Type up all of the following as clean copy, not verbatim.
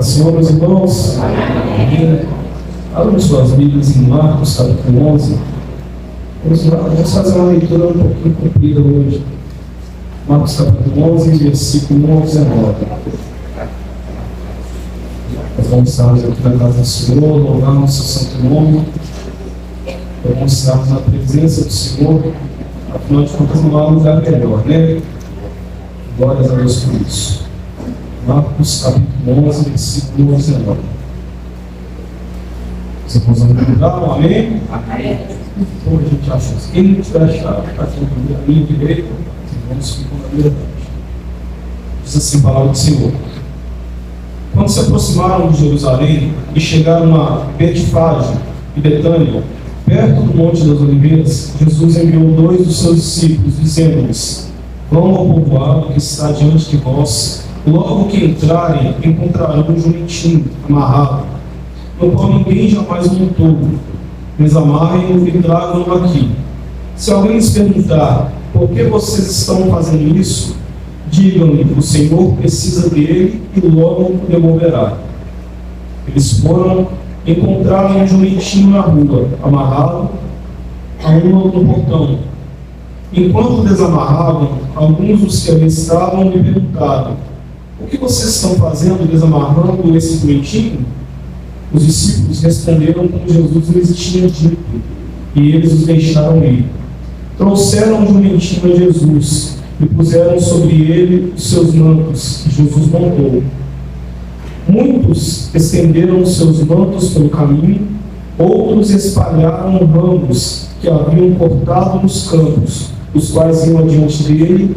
Senhor, meus irmãos. Amém. Abram suas Bíblias em Marcos, capítulo 11. Vamos fazer uma leitura um pouquinho comprida hoje. Marcos, capítulo 11, versículo 1 ao 19. Nós vamos estar aqui na casa do Senhor, louvando o seu santo nome. Vamos estar na presença do Senhor. Afinal de contas, não há lugar melhor, né? Glórias a Deus por isso. Marcos, capítulo 11, versículo 19. Você consegue mudar? Amém? Amém. Então a gente acha assim. Quem não tiver achado, está aqui na minha direita, vamos ficar na verdade. Diz assim a palavra do Senhor. Quando se aproximaram de Jerusalém e chegaram a Betfage e Betânia, perto do Monte das Oliveiras, Jesus enviou 2 dos seus discípulos, dizendo-lhes: vão ao povoado que está diante de vós. Logo que entrarem, encontrarão um jumentinho amarrado, no qual ninguém jamais montou. Desamarrem-no e tragam-no aqui. Se alguém lhes perguntar por que vocês estão fazendo isso, digam-lhe: o Senhor precisa dele e logo o devolverá. Eles foram, encontraram um jumentinho na rua, amarrado a no portão. Enquanto desamarravam, alguns dos que ali estavam lhe perguntaram: o que vocês estão fazendo desamarrando esse jumentinho? Os discípulos responderam como Jesus lhes tinha dito, e eles os deixaram ir. Trouxeram o jumentinho a Jesus e puseram sobre ele os seus mantos, que Jesus montou. Muitos estenderam os seus mantos pelo caminho, outros espalharam ramos que haviam cortado nos campos, os quais iam adiante dele,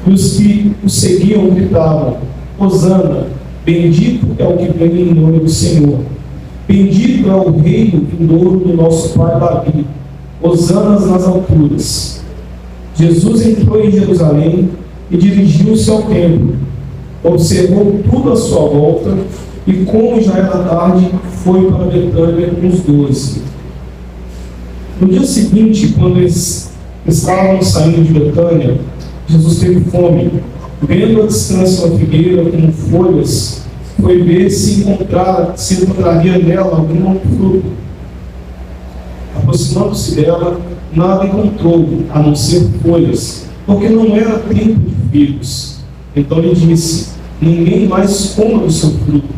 e os que o seguiam gritavam: Hosana, bendito é o que vem em nome do Senhor. Bendito é o reino vindouro do nosso pai Davi. Hosanas nas alturas. Jesus entrou em Jerusalém e dirigiu-se ao templo. Observou tudo à sua volta e, como já era tarde, foi para Betânia com os 12. No dia seguinte, quando eles estavam saindo de Betânia, Jesus teve fome. Vendo à distância uma figueira com folhas, foi ver se encontraria nela algum fruto. Aproximando-se dela, nada encontrou, a não ser folhas, porque não era tempo de figos. Então lhe disse: ninguém mais coma do seu fruto.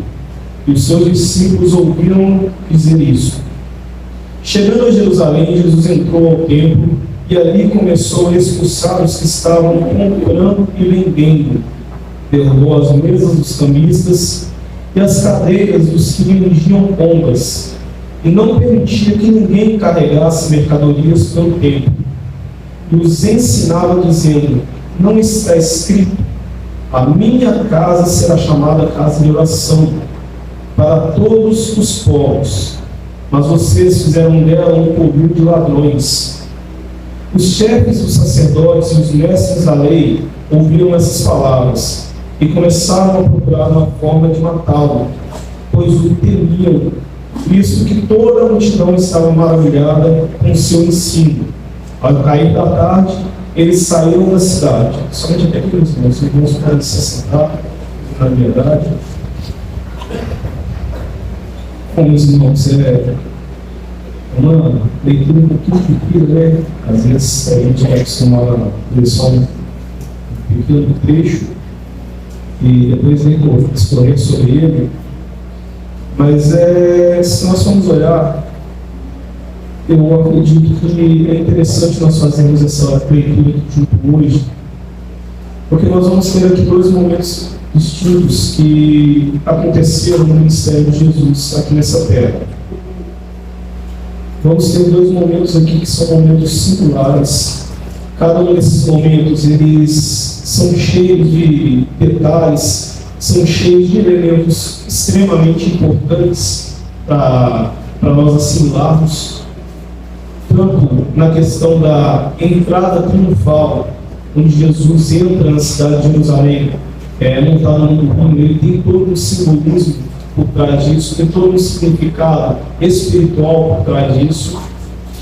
E os seus discípulos ouviram dizer isso. Chegando a Jerusalém, Jesus entrou ao templo e ali começou a expulsar os que estavam comprando e vendendo. Derrubou as mesas dos cambistas e as cadeiras dos que vendiam pombas, e não permitia que ninguém carregasse mercadorias pelo templo. E os ensinava dizendo: não está escrito: a minha casa será chamada casa de oração para todos os povos, mas vocês fizeram dela um covil de ladrões. Os chefes dos sacerdotes e os mestres da lei ouviram essas palavras e começaram a procurar uma forma de matá-lo, pois o temiam, visto que toda a multidão estava maravilhada com seu ensino. Ao cair da tarde, eles saíram da cidade. Somente até aqui, os irmãos podem se assentar, na verdade. Como os irmãos, uma leitura um pouquinho pequena, né? Às vezes a gente vai acostumar a ler só um pequeno trecho e depois nem discorrer sobre ele. Mas se nós formos olhar, eu acredito que é interessante nós fazermos essa leitura junto hoje, porque nós vamos ter aqui 2 momentos distintos que aconteceram no ministério de Jesus aqui nessa terra. Vamos ter 2 momentos aqui que são momentos singulares. Cada um desses momentos, eles são cheios de detalhes, são cheios de elementos extremamente importantes para nós assimilarmos, tanto na questão da entrada triunfal, onde Jesus entra na cidade de Jerusalém, montado num burro. Ele tem todo um simbolismo por trás disso, tem todo um significado espiritual por trás disso,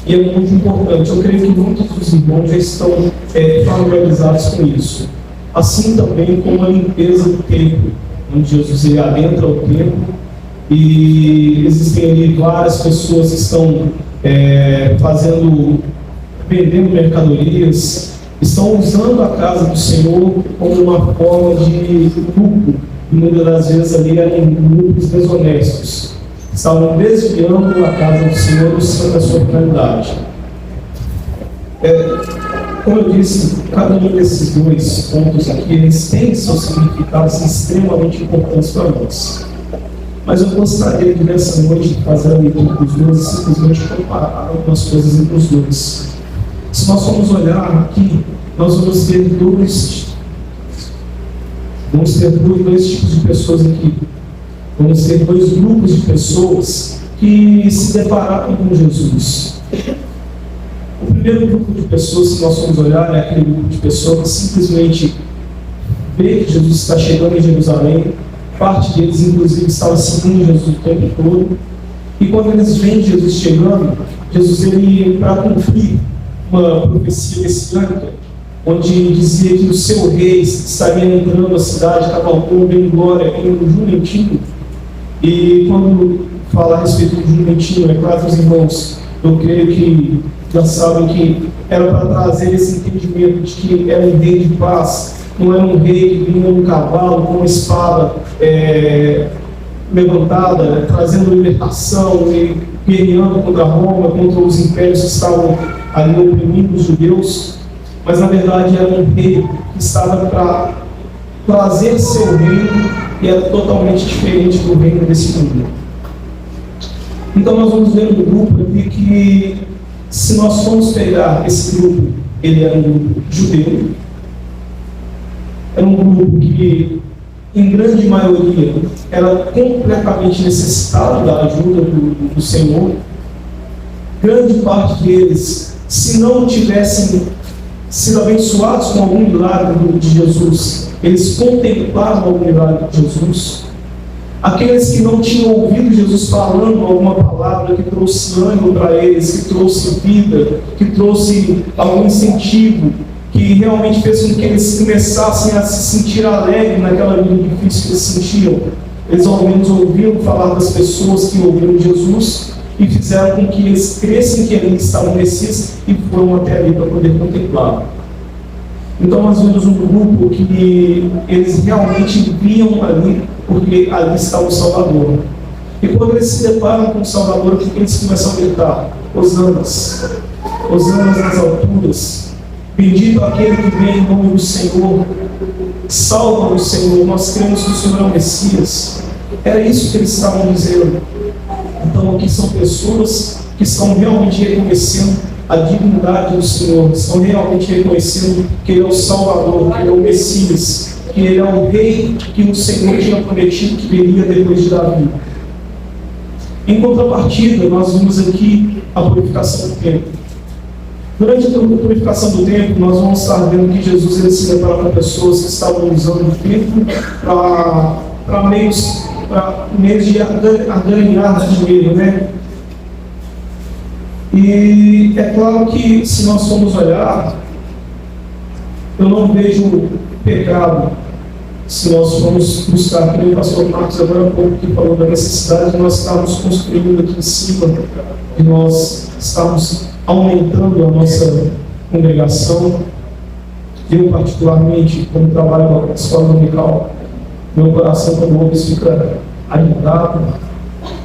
e é muito importante. Eu creio que muitos dos irmãos já estão familiarizados com isso. Assim também como a limpeza do templo, onde Jesus ele adentra o templo, e existem ali várias pessoas que estão vendendo mercadorias, estão usando a casa do Senhor como uma forma de lucro, e muitas das vezes ali eram lucros desonestos, estavam desviando a casa do Senhor da sua finalidade. Como eu disse, cada um desses dois pontos aqui, eles têm seus significados extremamente importantes para nós. Mas eu gostaria de, nessa noite, fazer a leitura dos dois e simplesmente comparar algumas coisas entre os dois. Se nós formos olhar aqui, nós vamos ter dois tipos de pessoas aqui. Vamos ter dois grupos de pessoas que se depararam com Jesus. O primeiro grupo de pessoas, se nós formos olhar, é aquele grupo de pessoas que simplesmente vê que Jesus está chegando em Jerusalém. Parte deles, inclusive, estava seguindo Jesus o tempo todo. E quando eles veem Jesus chegando, Jesus, ele, para cumprir uma profecia messiânica, onde dizia que o seu rei estaria entrando na cidade, cavalgando em glória, em um jumentinho. E quando fala a respeito do jumentinho, é claro que os irmãos, eu creio que já sabem que era para trazer esse entendimento de que era um rei de paz, não era um rei que vinha num cavalo com uma espada levantada, trazendo libertação e guerreando contra Roma, contra os impérios que estavam ali oprimindo os judeus, mas na verdade era um rei que estava para trazer seu reino e era totalmente diferente do reino desse mundo. Então nós vamos ver no grupo aqui que, se nós formos pegar esse grupo, ele era um grupo judeu, era um grupo que, em grande maioria, era completamente necessitado da ajuda do Senhor. Grande parte deles, se não tivessem sido abençoados com algum milagre de Jesus, eles contemplaram algum milagre de Jesus. Aqueles que não tinham ouvido Jesus falando alguma palavra que trouxe ânimo para eles, que trouxe vida, que trouxe algum incentivo, que realmente fez com que eles começassem a se sentir alegres naquela vida difícil que eles sentiam. Eles ao menos ouviram falar das pessoas que ouviram Jesus e fizeram com que eles crescem que ali estavam Messias e foram até ali para poder contemplar. Então nós vemos um grupo que eles realmente viam ali, porque ali está o Salvador. E quando eles se deparam com o Salvador, o que eles começam a gritar? Hosanas, Hosanas nas alturas, bendito aquele que vem em nome do Senhor, salva-nos, Senhor, nós cremos que o Senhor é o Messias. Era isso que eles estavam dizendo. Então aqui são pessoas que estão realmente reconhecendo a dignidade do Senhor, estão realmente reconhecendo que Ele é o Salvador, que Ele é o Messias, que Ele é o Rei que o Senhor tinha prometido que viria depois de Davi. Em contrapartida, nós vimos aqui a purificação do templo. Durante a purificação do templo, nós vamos estar vendo que Jesus ele se depara com pessoas que estavam usando o templo para meios de ganhar dinheiro, né? E é claro que, se nós formos olhar, eu não vejo pecado se nós formos buscar, como o pastor Marcos agora há pouco que falou da necessidade de nós estarmos construindo aqui em cima, de nós estarmos aumentando a nossa congregação. Eu, particularmente, como trabalho na escola dominical, meu coração, quando ouve isso, fica agitado.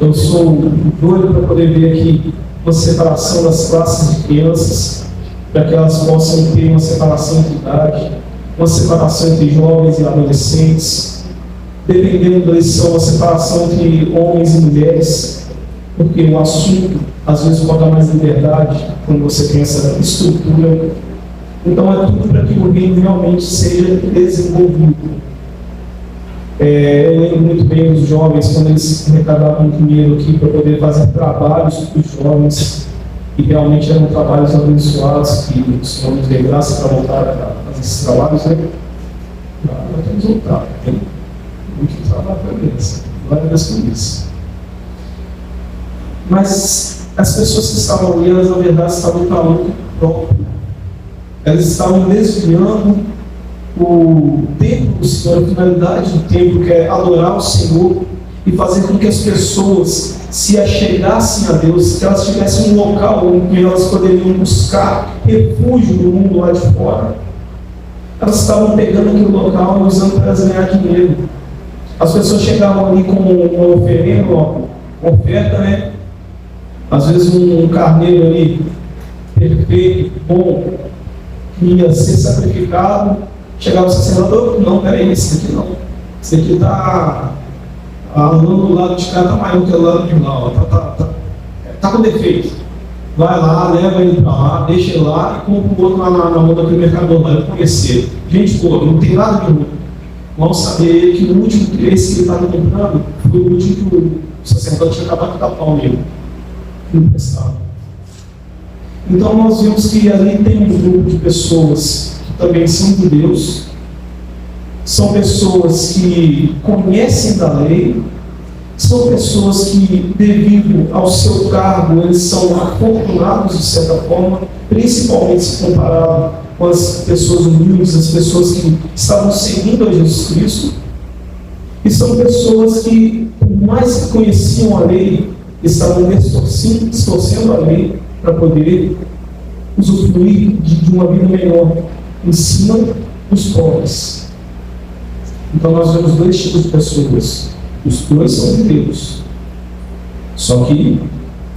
Eu sou doido para poder ver aqui uma separação das classes de crianças, para que elas possam ter uma separação entre idade, uma separação entre jovens e adolescentes, dependendo da lição, uma separação entre homens e mulheres, porque o assunto às vezes pode dar mais liberdade quando você tem essa estrutura. Então é tudo para que o reino realmente seja desenvolvido. Eu lembro muito bem dos jovens, quando eles arrecadavam dinheiro aqui para poder fazer trabalhos para os jovens, e realmente eram trabalhos abençoados, que o Senhor nos deu graça para voltar a fazer esses trabalhos, né? Nós temos voltado, tem muito trabalho para eles, glória a Deus por isso. Mas as pessoas que estavam ali, elas na verdade estavam para lucro próprio, elas estavam desviando o templo do Senhor, a finalidade do templo, que é adorar o Senhor e fazer com que as pessoas se achegassem a Deus, que elas tivessem um local onde elas poderiam buscar refúgio no mundo lá de fora. Elas estavam pegando aquele local e usando para ganhar dinheiro. As pessoas chegavam ali com uma oferenda, uma oferta, né? Às vezes um carneiro ali, perfeito, bom, que ia ser sacrificado. Chegava o sacerdote, não, peraí, esse aqui não. Esse aqui está andando do lado de cá, está maior que o lado de lá, está com defeito. Vai lá, leva ele para lá, deixa ele lá e compra o outro lá na mão daquele mercador lá, eu conhecer. Gente boa, não tem nada de ruim. Vamos saber que o último esse que ele estava comprando foi o último que o sacerdote tinha acabado de dar pau nele. Não prestava. Então nós vemos que ali tem um grupo de pessoas que também são de Deus, são pessoas que conhecem da lei, são pessoas que, devido ao seu cargo, eles são afortunados de certa forma, principalmente se comparado com as pessoas humildes, as pessoas que estavam seguindo a Jesus Cristo, e são pessoas que, por mais que conheciam a lei, estavam distorcendo a lei para poder usufruir de uma vida melhor em cima dos pobres. Então nós vemos dois tipos de pessoas. Os dois são de Deus. Só que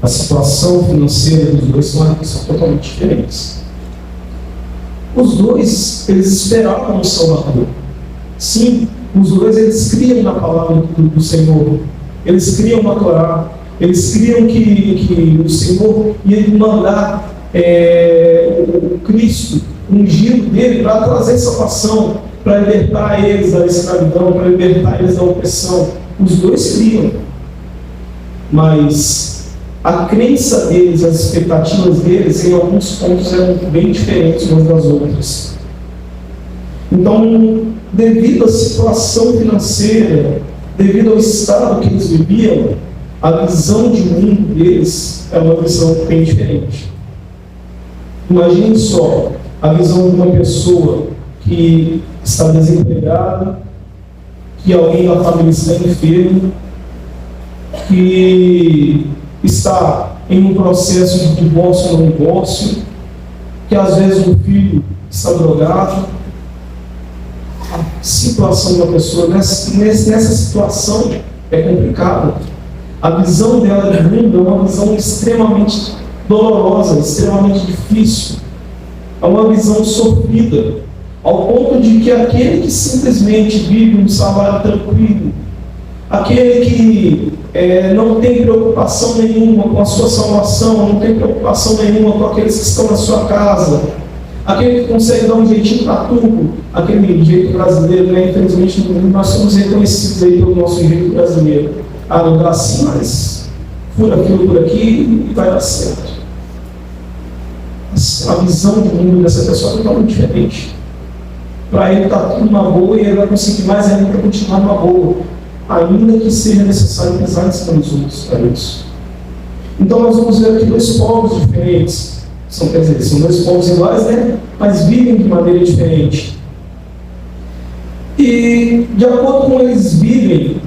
a situação financeira dos dois são totalmente diferentes. Os dois, eles esperavam um Salvador. Sim, os dois, eles criam na palavra do Senhor. Eles criam na Torá. Eles criam que o Senhor ia mandar o Cristo, o ungido dele, para trazer salvação, para libertar eles da escravidão, para libertar eles da opressão. Os dois criam. Mas a crença deles, as expectativas deles, em alguns pontos eram bem diferentes umas das outras. Então, devido à situação financeira, devido ao estado que eles viviam, a visão de mundo deles é uma visão bem diferente. Imagine só a visão de uma pessoa que está desempregada, que alguém da família está enfermo, que está em um processo de divórcio ou não divórcio, que às vezes um filho está drogado. A situação da pessoa nessa situação é complicada. A visão dela de mundo é uma visão extremamente dolorosa, extremamente difícil. É uma visão sofrida, ao ponto de que aquele que simplesmente vive um salário tranquilo, aquele que não tem preocupação nenhuma com a sua salvação, não tem preocupação nenhuma com aqueles que estão na sua casa, aquele que consegue dar um jeitinho para tudo, aquele jeito brasileiro, né? Infelizmente nós somos reconhecidos aí pelo nosso jeito brasileiro. Não dá assim, mas fura aquilo por aqui e vai dar certo. A visão do mundo dessa pessoa é totalmente diferente. Para ele está tudo uma boa e ele vai conseguir mais ainda para continuar numa boa, ainda que seja necessário pesar em cima dos outros para isso. Então nós vamos ver aqui dois povos diferentes. São dois povos iguais, né? Mas vivem de maneira diferente. E de acordo com eles vivem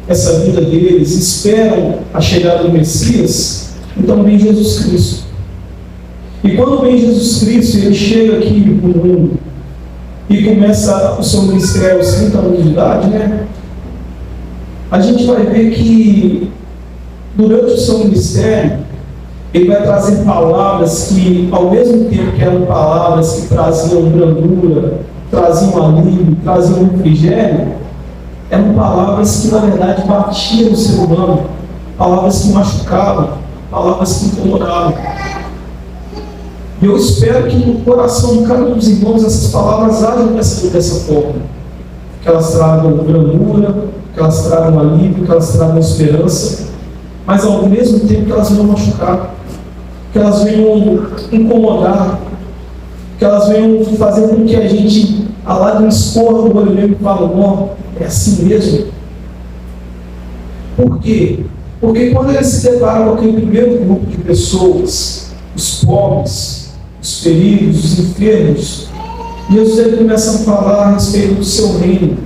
essa vida deles, esperam a chegada do Messias, então vem Jesus Cristo. E quando vem Jesus Cristo, ele chega aqui no mundo e começa o seu ministério aos 30 anos de idade, né? A gente vai ver que durante o seu ministério, ele vai trazer palavras que, ao mesmo tempo que eram palavras que traziam brandura, traziam alívio, traziam refrigério, eram palavras que na verdade batiam no ser humano, palavras que machucavam, palavras que incomodavam. E eu espero que no coração de cada um dos irmãos essas palavras ajam dessa forma, que elas tragam brandura, que elas tragam alívio, que elas tragam esperança, mas ao mesmo tempo que elas venham machucar, que elas venham incomodar, que elas venham fazer com que a gente, a lágrima escorra do olho mesmo e fale, não, é assim mesmo. Por quê? Porque quando eles se deparam com aquele primeiro grupo de pessoas, os pobres, os feridos, os enfermos, Jesus ele começa a falar a respeito do seu reino.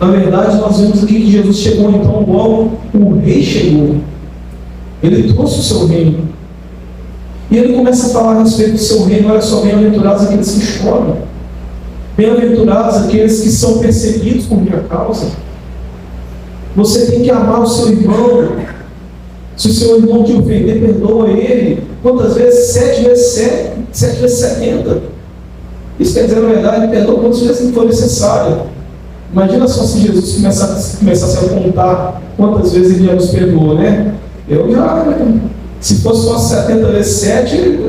Na verdade, nós vemos aqui que Jesus chegou, então, logo o rei chegou. Ele trouxe o seu reino. E ele começa a falar a respeito do seu reino. Olha só, bem-aventurados aqueles que choram. Bem-aventurados aqueles que são perseguidos por minha causa. Você tem que amar o seu irmão. Se o seu irmão te ofender, perdoa ele. Quantas vezes? 7 vezes 7, 7 vezes 70. Isso quer dizer, na verdade, perdoa quantas vezes for necessário. Imagina só se Jesus começasse a contar quantas vezes ele já nos perdoou, né? Eu já, se fosse só 70 vezes 7,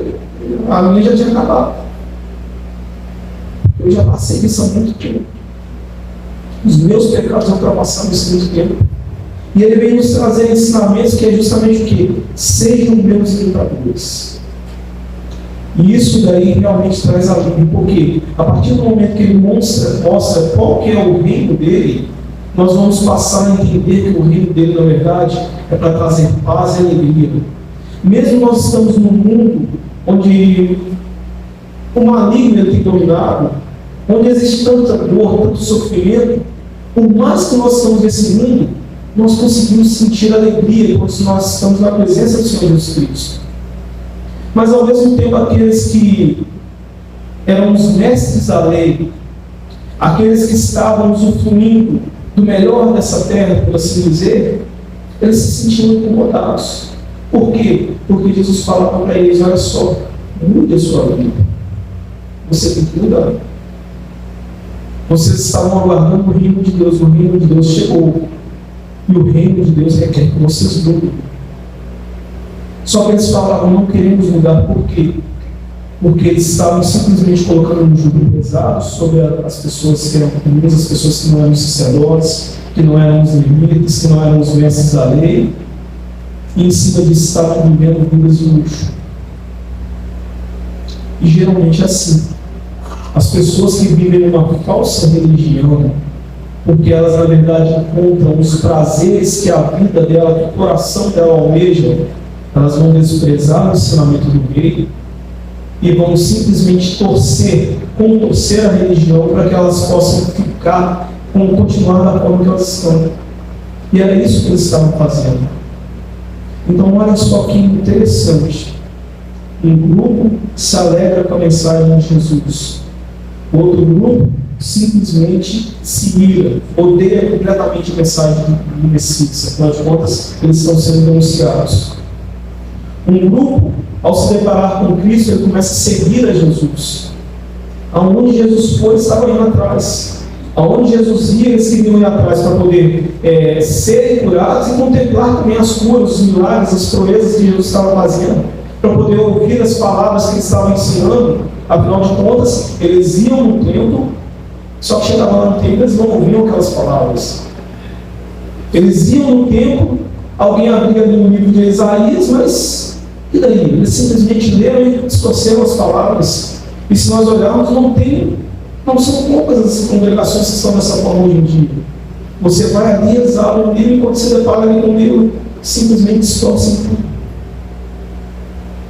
a minha já tinha acabado. Eu já passei isso há muito tempo. Os meus pecados ultrapassaram isso há muito tempo. E ele vem nos trazer ensinamentos que é justamente o quê? Sejam meus imitadores. E isso daí realmente traz alívio, porque a partir do momento que ele mostra qual que é o reino dele, nós vamos passar a entender que o reino dele, na verdade, é para trazer paz e alegria. Mesmo nós estamos num mundo onde o maligno tem dominado, onde existe tanta dor, tanto sofrimento, por mais que nós estamos nesse mundo, nós conseguimos sentir alegria quando nós estamos na presença do Senhor Jesus Cristo. Mas ao mesmo tempo aqueles que eram os mestres da lei, aqueles que estavam usufruindo do melhor dessa terra, por assim dizer, eles se sentiam incomodados. Por quê? Porque Jesus falava para eles: olha só, mude a sua vida. Você tem que mudar. Vocês estavam aguardando o reino de Deus, o reino de Deus chegou. E o reino de Deus requer que vocês mudem. Só que eles falavam: não queremos mudar. Por quê? Porque eles estavam simplesmente colocando um jugo pesado sobre as pessoas que eram comuns, as pessoas que não eram sacerdotes, que não eram os limites, que não eram os mestres da lei, e em cima disso estavam vivendo vidas de luxo. E geralmente é assim. As pessoas que vivem uma falsa religião, porque elas na verdade encontram os prazeres que a vida dela, que o coração dela almeja, elas vão desprezar o ensinamento do rei e vão simplesmente contorcer a religião para que elas possam continuar da forma que elas estão. E era isso que eles estavam fazendo. Então olha só que interessante. Um grupo se alegra com a mensagem de Jesus. Outro grupo simplesmente se ira, odeia completamente a mensagem do Messias. Afinal de contas, eles estão sendo denunciados. Um grupo, ao se deparar com Cristo, ele começa a seguir a Jesus. Aonde Jesus foi, estava indo atrás. Aonde Jesus ia, eles queriam ir atrás para poder serem curados e contemplar também as curas, os milagres, as proezas que Jesus estava fazendo, para poder ouvir as palavras que ele estava ensinando. Afinal de contas, eles iam no templo, só que chegavam lá no templo, eles não ouviam aquelas palavras. Eles iam no templo, alguém abria ali no livro de Isaías, mas e daí? Eles simplesmente leram e distorceram as palavras. E se nós olharmos, não são poucas as congregações que estão dessa forma hoje em dia. Você vai ali, eles abrem o livro, e quando você depara ali no livro, simplesmente distorcem tudo.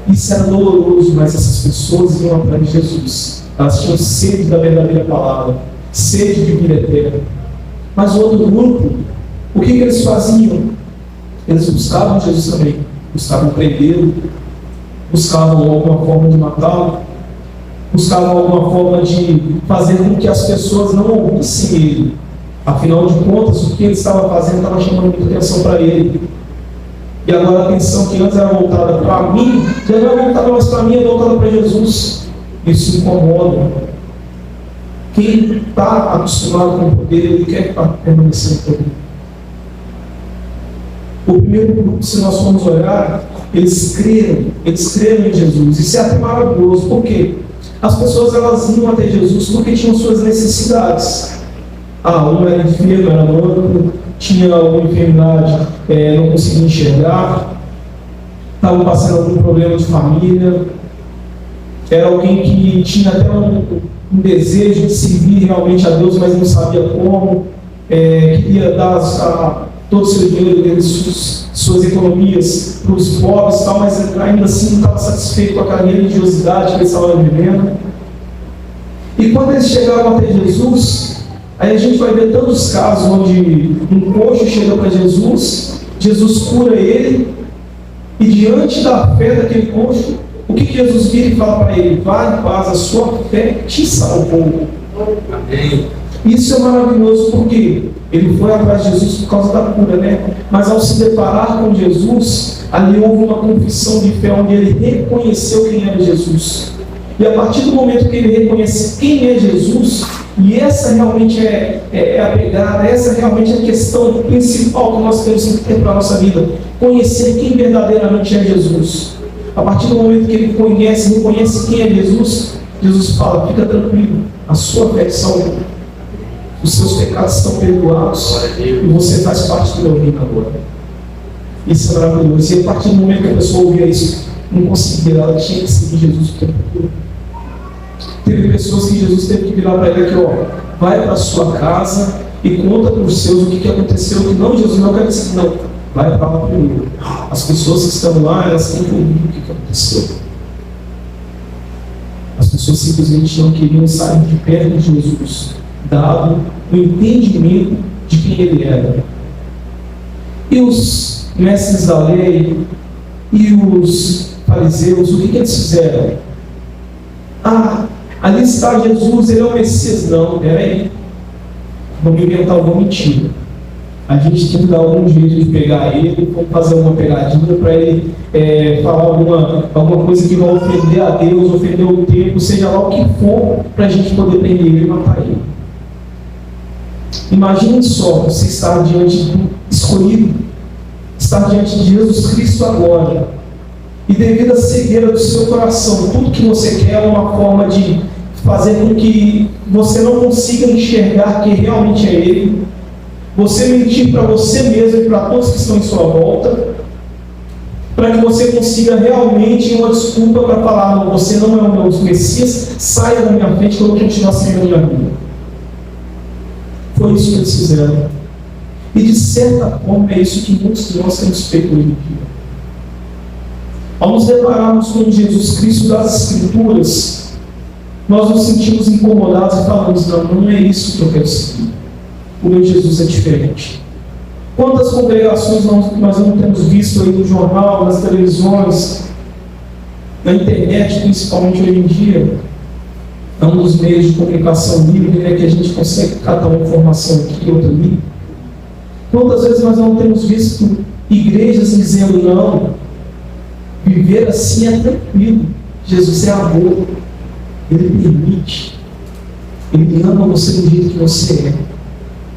Isso era doloroso, mas essas pessoas iam atrás de Jesus. Elas tinham sede da verdadeira palavra, sede de vida eterna. Mas o outro grupo, o que eles faziam? Eles buscavam Jesus também. Buscavam prendê-lo, buscavam alguma forma de matá-lo, buscavam alguma forma de fazer com que as pessoas não ouvissem ele. Afinal de contas, o que ele estava fazendo estava chamando muita atenção para ele. E agora a atenção que antes era voltada para mim, já não é voltada mais para mim, é voltada para Jesus. Isso incomoda. Quem está acostumado com o poder, ele quer permanecer no poder. O primeiro grupo, se nós formos olhar, eles creram em Jesus. Isso é até maravilhoso. Por quê? As pessoas elas iam até Jesus porque tinham suas necessidades. Um era enfermo, era manco, tinha alguma enfermidade, não conseguia enxergar, estava passando algum problema de família, era alguém que tinha até um desejo de servir realmente a Deus, mas não sabia como, queria dar todo o seu dinheiro, suas economias para os pobres, tal, mas ainda assim não estava satisfeito com aquela religiosidade que eles estavam vivendo. E quando eles chegaram até Jesus, aí a gente vai ver tantos casos onde um coxo chega para Jesus, Jesus cura ele, e diante da fé daquele coxo, o que Jesus vira e fala para ele? Vai em paz, a sua fé te salvou. Amém. Isso é maravilhoso porque ele foi atrás de Jesus por causa da cura, né? Mas ao se deparar com Jesus, ali houve uma confissão de fé onde ele reconheceu quem era Jesus. E a partir do momento que ele reconhece quem é Jesus, e essa realmente é a pegada, essa realmente é a questão principal que nós temos que ter para a nossa vida, conhecer quem verdadeiramente é Jesus. A partir do momento que ele conhece, reconhece quem é Jesus, Jesus fala, fica tranquilo, a sua fé te salvou. Os seus pecados estão perdoados e você faz parte do meu reino agora. Isso é maravilhoso. E a partir do momento que a pessoa ouvia isso, não conseguia, ela tinha que seguir Jesus o tempo todo. Teve pessoas que Jesus teve que virar para ele aqui, ó, vai para a sua casa e conta para os seus o que aconteceu. Que não, Jesus não quer dizer, não, vai para lá primeiro. As pessoas que estão lá, elas têm que ouvir o que aconteceu. As pessoas simplesmente não queriam sair de perto de Jesus, dado o entendimento de quem ele era. E os mestres da lei e os fariseus, o que eles fizeram? Ali está Jesus, ele é o Messias. Não, peraí, vamos inventar alguma mentira. A gente tem que dar algum jeito de pegar ele, vamos fazer uma pegadinha para ele falar alguma coisa que vai ofender a Deus, ofender o tempo, seja lá o que for, para a gente poder prender ele e matar ele. Imagine só, você estar diante do escolhido, estar diante de Jesus Cristo agora, e devido à cegueira do seu coração, tudo que você quer é uma forma de fazer com que você não consiga enxergar que realmente é Ele, você mentir para você mesmo e para todos que estão em sua volta, para que você consiga realmente uma desculpa para falar, não, você não é o meu Messias, saia da minha frente que eu vou continuar seguindo a minha vida. Foi isso que eles fizeram. E de certa forma é isso que muitos de nós temos feito hoje em dia. Ao nos depararmos com Jesus Cristo das Escrituras, nós nos sentimos incomodados e falamos, não é isso que eu quero seguir. O meu Jesus é diferente. Quantas congregações nós não temos visto aí no jornal, nas televisões, na internet, principalmente hoje em dia, é um dos meios de comunicação livre, né, que a gente consegue catar uma informação aqui e outra ali. Quantas vezes nós não temos visto igrejas dizendo, não, viver assim é tranquilo, Jesus é amor, Ele permite, Ele ama você do jeito que você é.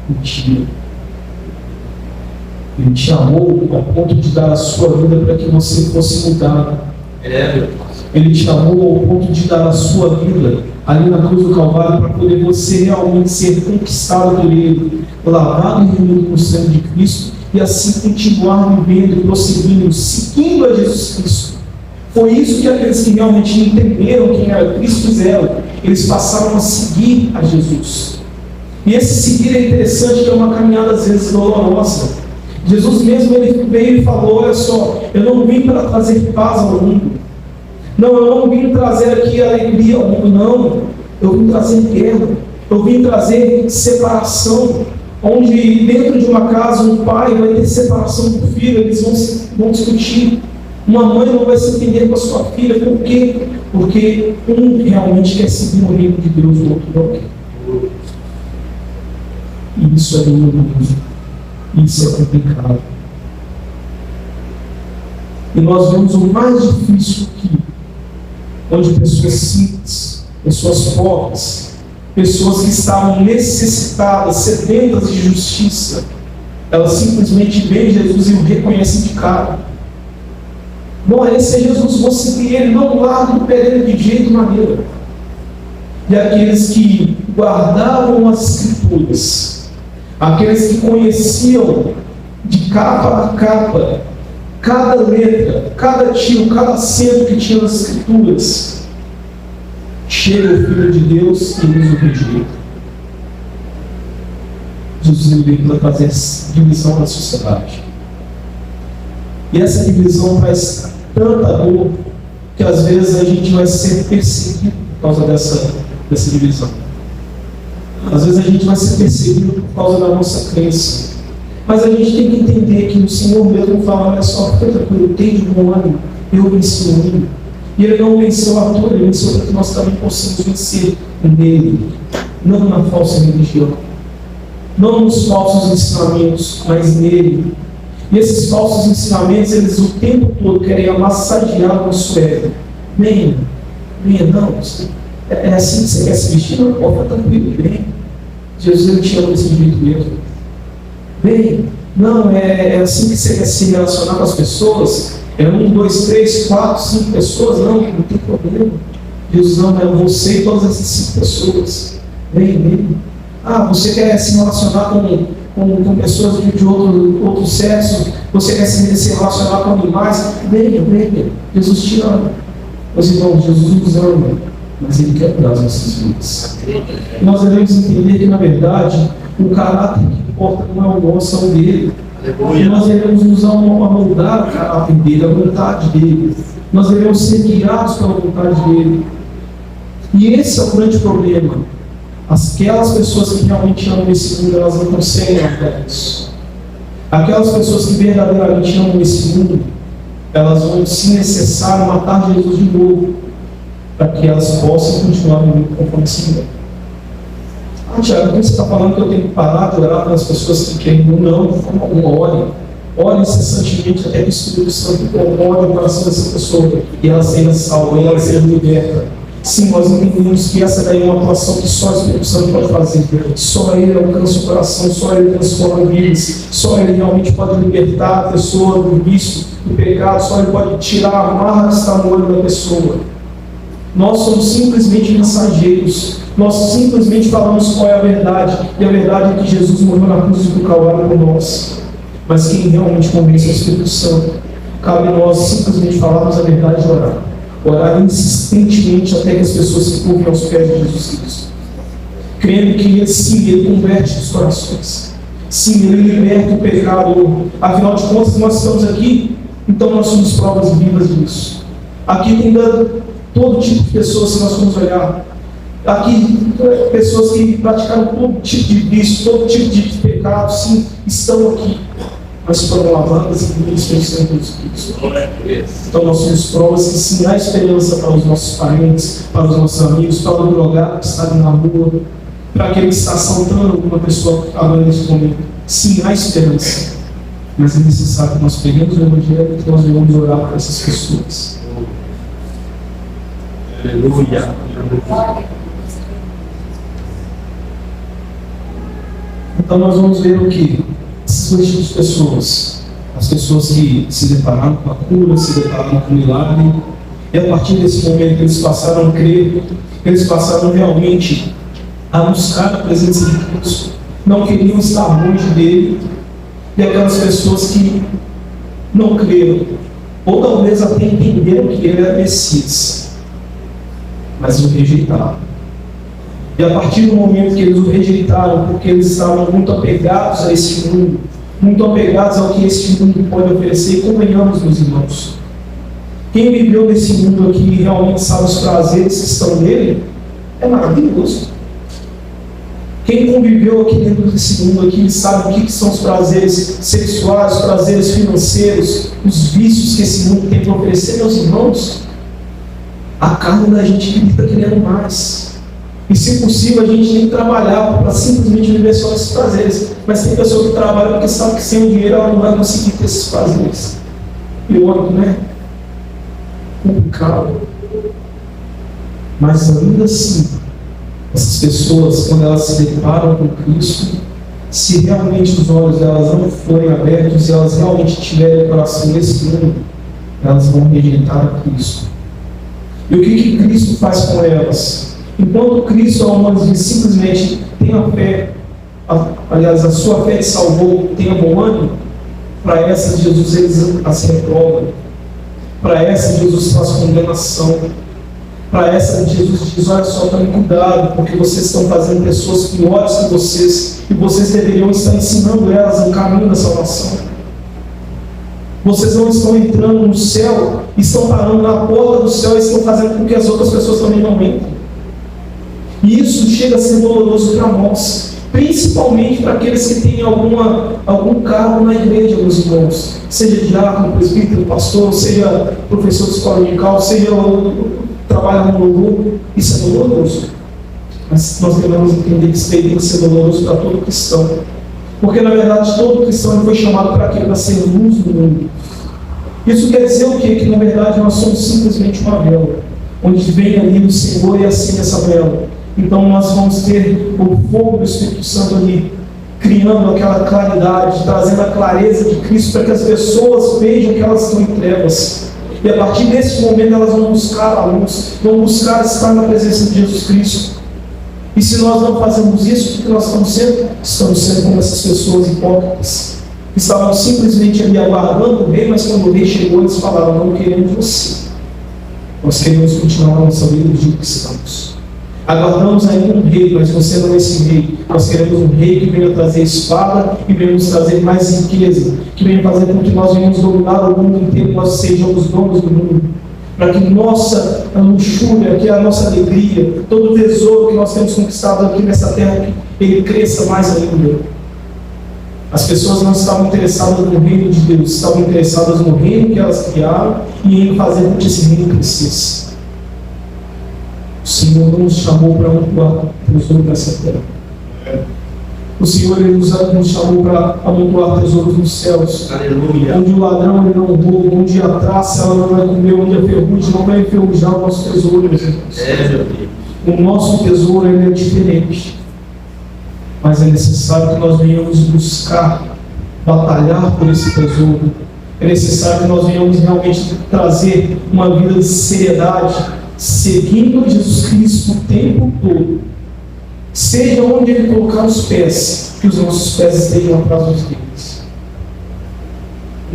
Mentira. Ele te amou ao ponto de dar a sua vida para que você fosse mudado. Ele te amou ao ponto de dar a sua vida ali na cruz do Calvário para poder você realmente ser conquistado por Ele, lavado e remido com o sangue de Cristo, e assim continuar vivendo e prosseguindo, seguindo a Jesus Cristo. Foi isso que aqueles que realmente entenderam quem era Cristo fizeram. Eles passaram a seguir a Jesus. E esse seguir é interessante, que é uma caminhada às vezes dolorosa. Jesus mesmo, ele veio e falou, olha só, eu não vim para trazer paz ao mundo. Não, eu não vim trazer aqui alegria ao mundo, não. Eu vim trazer guerra. Eu vim trazer separação. Onde dentro de uma casa um pai vai ter separação do filho, eles vão discutir. Uma mãe não vai se entender com a sua filha. Por quê? Porque um realmente quer seguir o reino de Deus, o outro não quer. E isso é doloroso. Isso é complicado. E nós vemos o mais difícil aqui, onde pessoas simples, pessoas pobres, pessoas que estavam necessitadas, sedentas de justiça, elas simplesmente veem Jesus e o reconhecem de cara. Não, esse é Jesus, vou seguir Ele, não largo do pé dele de jeito maneira. E aqueles que guardavam as Escrituras, aqueles que conheciam de capa a capa, cada letra, cada tiro, cada acento que tinha nas Escrituras, chega o Filho de Deus e eles o rejeitam. Jesus veio para trazer divisão na sociedade. E essa divisão traz tanta dor que às vezes a gente vai ser perseguido por causa dessa divisão. Às vezes a gente vai ser perseguido por causa da nossa crença. Mas a gente tem que entender que o Senhor mesmo fala: olha só, fica tranquilo, tem de bom ânimo, eu venci o mundo. E Ele não venceu a todos, Ele venceu para que nós também possamos vencer nele, não na falsa religião, não nos falsos ensinamentos, mas nele. E esses falsos ensinamentos, eles o tempo todo querem massagear o nosso ego. Venha, não, é assim que você quer se vestir? Não, pode ficar tranquilo, vem. Jesus, ele te ama desse jeito mesmo. Vem, não, é assim que você quer se relacionar com as pessoas? É 1, 2, 3, 4, 5 pessoas? Não tem problema. Jesus ama você e todas essas 5 pessoas. Vem. Ah, você quer se relacionar com pessoas de outro sexo? Você quer se relacionar com animais? Venha. Jesus te ama. Meus irmãos, Jesus nos ama, mas Ele quer mudar as nossas vidas. E nós devemos entender que, na verdade, o caráter que importa não é o nosso, é o dele. E nós devemos nos amoldar o caráter dele, a vontade dele. Nós devemos ser guiados pela vontade dele. E esse é o grande problema. Aquelas pessoas que realmente amam esse mundo, elas não conseguem amar isso. Aquelas pessoas que verdadeiramente amam esse mundo, elas vão, se necessário, matar Jesus de novo, para que elas possam continuar vivendo conforme esse mundo. Ah, Tiago, por que você está falando que eu tenho que parar de orar pelas pessoas que querem? Não, de forma alguma, ore incessantemente até que o Espírito Santo incomode o coração dessa pessoa e ela seja salva, e ela seja liberta. Sim, nós entendemos que essa daí é uma atuação que só o Espírito Santo pode fazer. Só Ele alcança o coração, só Ele transforma vidas, só Ele realmente pode libertar a pessoa do vício, do pecado, só Ele pode tirar a amarra que está no olho da pessoa. Nós somos simplesmente mensageiros, nós simplesmente falamos qual é a verdade, e a verdade é que Jesus morreu na cruz do Calvário por nós. Mas quem realmente convence é o Espírito Santo. Cabe a nós simplesmente falarmos a verdade e orar. Orar insistentemente até que as pessoas se curvem aos pés de Jesus Cristo. Crendo que sim, Ele converte os corações. Sim, Ele liberta o pecado. Afinal de contas, nós estamos aqui, então nós somos provas vivas disso. Aqui tem todo tipo de pessoas que nós vamos olhar. Aqui, pessoas que praticaram todo tipo de vício, todo tipo de pecado, sim, estão aqui. Mas foram lavadas e limpas pelo Senhor Jesus Cristo. Então nós somos provas que sim, há esperança para os nossos parentes, para os nossos amigos, para o drogado que está ali na rua, para aquele que está assaltando alguma pessoa agora nesse momento. Sim, há esperança. Mas é necessário que nós peguemos o Evangelho e que nós venhamos orar para essas pessoas. Aleluia. Então nós vamos ver o que? Esses dois tipos de pessoas. As pessoas que se depararam com a cura, se depararam com o milagre, e a partir desse momento eles passaram a crer, eles passaram realmente a buscar a presença de Cristo, não queriam estar longe dele, e aquelas pessoas que não creram, ou talvez até entenderam que ele era Messias, mas o rejeitaram. E a partir do momento que eles o rejeitaram, porque eles estavam muito apegados a esse mundo, muito apegados ao que esse mundo pode oferecer, e convenhamos, meus irmãos, quem viveu nesse mundo aqui e realmente sabe os prazeres que estão nele, é maravilhoso. Quem conviveu aqui dentro desse mundo aqui sabe o que são os prazeres sexuais, os prazeres financeiros, os vícios que esse mundo tem para oferecer, meus irmãos. A carne da gente está querendo mais. E se possível, a gente nem trabalhar para simplesmente viver só esses prazeres. Mas tem pessoa que trabalha porque sabe que sem o dinheiro ela não vai conseguir ter esses prazeres. Irônico, né? Complicado. Mas ainda assim, essas pessoas, quando elas se deparam com Cristo, se realmente os olhos delas não forem abertos, se elas realmente tiverem o coração nesse mundo, elas vão rejeitar a Cristo. E o que Cristo faz com elas? Enquanto Cristo, ao simplesmente tenha fé, aliás, a sua fé te salvou, tenha bom ânimo, para essas Jesus as reprova, para essas Jesus faz condenação, para essas Jesus diz: olha só, tomem cuidado, porque vocês estão fazendo pessoas piores que vocês, e vocês deveriam estar ensinando elas no caminho da salvação. Vocês não estão entrando no céu, estão parando na porta do céu e estão fazendo com que as outras pessoas também não entrem. E isso chega a ser doloroso para nós, principalmente para aqueles que têm algum cargo na igreja, meus irmãos. Seja diácono, presbítero, pastor, seja professor de escola dominical, seja trabalha no louvor. Isso é doloroso. Mas nós devemos entender que isso tem que ser doloroso para todo cristão. Porque, na verdade, todo cristão foi chamado para quê? Para ser luz do mundo. Isso quer dizer o quê? Que, na verdade, nós somos simplesmente uma vela, onde vem ali o Senhor e acende essa vela. Então, nós vamos ter o fogo do Espírito Santo ali, criando aquela claridade, trazendo a clareza de Cristo, para que as pessoas vejam que elas estão em trevas. E, a partir desse momento, elas vão buscar a luz, vão buscar estar na presença de Jesus Cristo. E se nós não fazemos isso, o que nós estamos sendo? Estamos sendo como essas pessoas hipócritas, que estavam simplesmente ali aguardando o rei, mas quando o rei chegou, eles falaram: não queremos você, nós queremos continuar a nossa vida do jeito que estamos. Aguardamos ainda um rei, mas você não é esse rei. Nós queremos um rei que venha trazer espada, que venha nos trazer mais riqueza, que venha fazer com que nós venhamos dominar o mundo inteiro, nós sejamos donos do mundo. Para que nossa luxúria, que a nossa alegria, todo o tesouro que nós temos conquistado aqui nessa terra, que ele cresça mais ainda. As pessoas não estavam interessadas no reino de Deus, estavam interessadas no reino que elas criaram e em fazer com que esse reino crescesse. O Senhor não nos chamou para amontoar tesouro nessa terra. O Senhor ele nos chamou para amontoar tesouros nos céus. Aleluia. Onde o ladrão ele não rouba, onde a traça ela não vai comer, onde a ferrugem não vai enferrujar o nosso tesouro. O nosso tesouro ele é diferente. Mas é necessário que nós venhamos buscar, batalhar por esse tesouro. É necessário que nós venhamos realmente trazer uma vida de seriedade, seguindo Jesus Cristo o tempo todo. Seja onde Ele colocar os pés, que os nossos pés estejam atrás dos deles.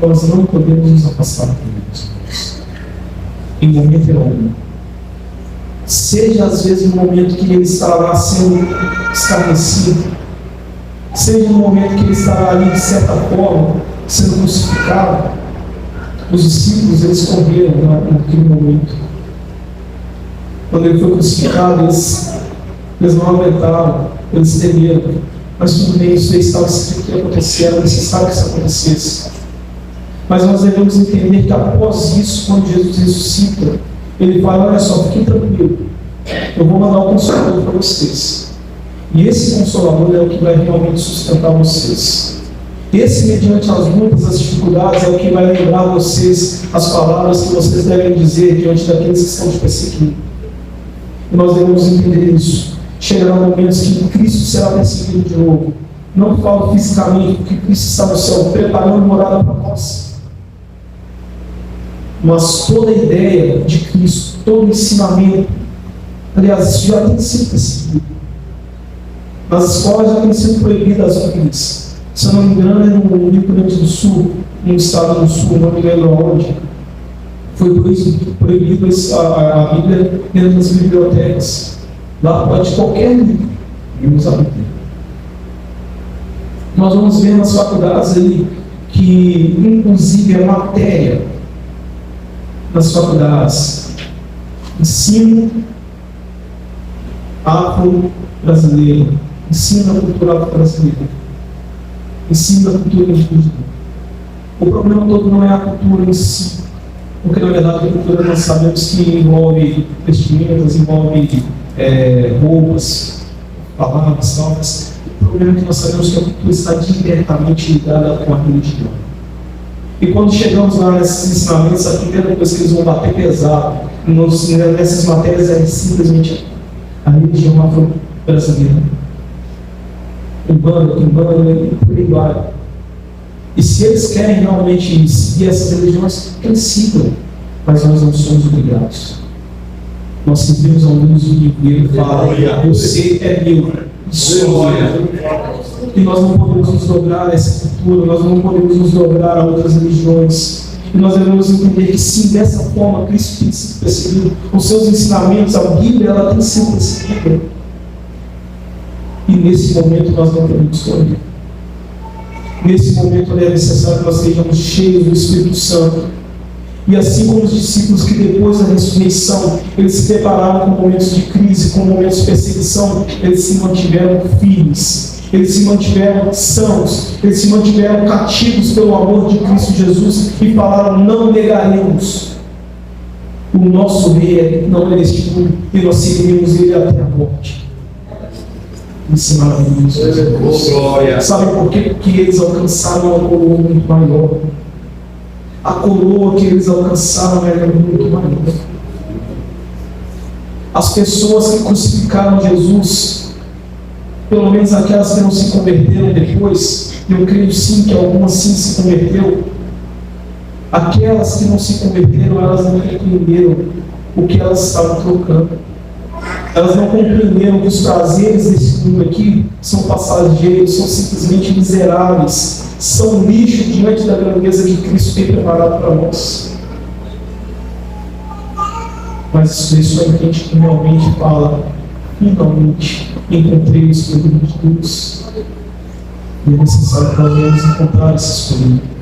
Nós não podemos nos afastar deles, em momento algum. Seja às vezes no momento que Ele estará lá sendo escarnecido, seja no momento que Ele estará ali de certa forma sendo crucificado. Os discípulos eles correram naquele momento. Quando Ele foi crucificado, eles não aguentaram, eles temeram. Mas tudo bem, isso estava escrito que ia acontecer, era necessário que isso acontecesse. Mas nós devemos entender que após isso, quando Jesus ressuscita, Ele fala: olha só, fiquem tranquilos, eu vou mandar o Consolador para vocês. E esse Consolador é o que vai realmente sustentar vocês. Esse, mediante as lutas, as dificuldades, é o que vai lembrar vocês as palavras que vocês devem dizer diante daqueles que estão te perseguindo. E nós devemos entender isso. Chegarão momentos que Cristo será perseguido de novo. Não falo fisicamente, porque Cristo está no céu preparando morada para nós. Mas toda a ideia de Cristo, todo o ensinamento, aliás, isso já tem sido perseguido. Nas escolas já tem sido proibidas as Bíblias. Se eu não me engano, é no Rio Grande do Sul, no estado do Sul, não me lembro onde. Foi proibido a Bíblia dentro das bibliotecas. Lá pode qualquer livro usar a Bíblia. Nós vamos ver nas faculdades ali que, inclusive, a matéria nas faculdades, ensino afro-brasileiro, ensino da cultura afro-brasileira, ensino da cultura indígena. O problema todo não é a cultura em si, porque na verdade a cultura nós sabemos que envolve vestimentas, envolve roupas, palavras, salvas. O problema é que nós sabemos que a cultura está diretamente ligada com a religião. E quando chegamos lá nesses ensinamentos, a primeira coisa que eles vão bater pesado nessas matérias é simplesmente a religião afro-brasileira. Umbanda e por aí vai. E se eles querem realmente seguir essas religiões, que eles sigam, mas nós não somos obrigados. Nós servimos ao Deus vivo e fala: você é meu, sou eu. E nós não podemos nos dobrar a essa cultura, nós não podemos nos dobrar a outras religiões. E nós devemos entender que sim, dessa forma Cristo tem sido perseguido, os seus ensinamentos, a Bíblia, ela tem sido perseguida. E nesse momento nós não podemos correr. Nesse momento é necessário que nós sejamos cheios do Espírito Santo. E assim como os discípulos que depois da ressurreição, eles se depararam com momentos de crise, com momentos de perseguição, eles se mantiveram firmes, eles se mantiveram sãos, eles se mantiveram cativos pelo amor de Cristo Jesus e falaram: não negaremos o nosso rei, não é este mundo, e nós seguiremos ele até a morte. Isso é maravilhoso. Sabe por quê? Porque eles alcançaram uma coroa muito maior. A coroa que eles alcançaram era muito maior. As pessoas que crucificaram Jesus, pelo menos aquelas que não se converteram depois, eu creio sim que algumas sim se converteram. Aquelas que não se converteram, elas não compreenderam o que elas estavam trocando. Elas não compreenderam que os prazeres desse mundo aqui são passageiros, são simplesmente miseráveis, são lixo diante da grandeza que Cristo tem preparado para nós. Mas isso é gente que realmente fala: finalmente encontrei o Espírito de Deus. E é necessário que nós venhamos encontrar esse Espírito.